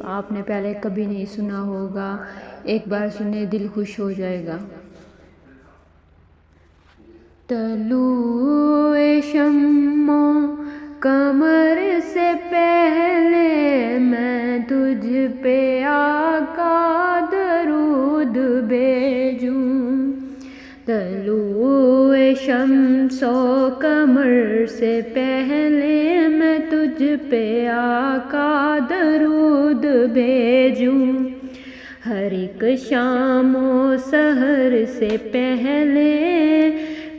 آپ نے پہلے کبھی نہیں سنا ہوگا، ایک بار سنے دل خوش ہو جائے گا۔ طلوع شمع قمر سے پہلے میں تجھ پہ آقا درود بھیجوں۔ طلوع شمس و قمر سے پہلے میں تجھ پہ آقا درود بھیجوں۔ ہر ایک شام و سحر سے پہلے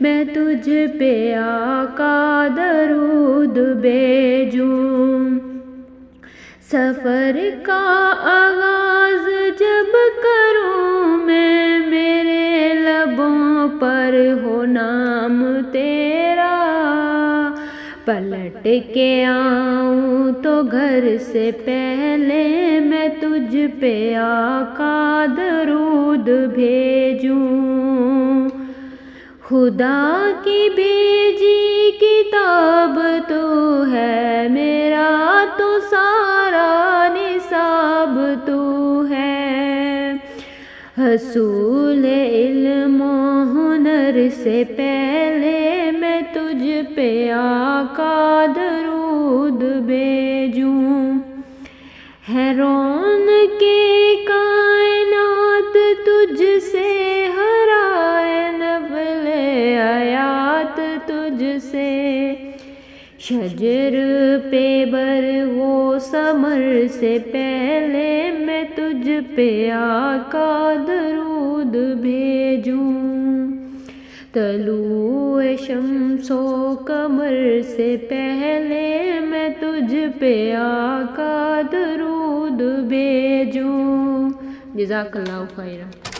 میں تجھ پہ آقا درود بھیجوں۔ سفر کا آغاز جب کروں میں، میرے لبوں پر ہو نام تیرا۔ پلٹ کے آؤں تو گھر سے پہلے میں تجھ پہ آقا درود بھیجوں۔ خدا کی بھیجی کتاب تو ہے، میرا تو سارا نصاب تو ہے۔ حصول علم و ہنر سے پہلے میں تجھ پہ آقا درود بھیجوں۔ ہے رونق کائنات تجھ سے ہرائے نفل آیات تجھ سے۔ شجر پہ بر و ثمر سے پہلے میں تجھ پہ آقا درود بھیجوں۔ طلوع شمس و قمر سے پہلے میں تجھ پہ آقا درود بھیجوں۔ جزاک اللہ خیرا۔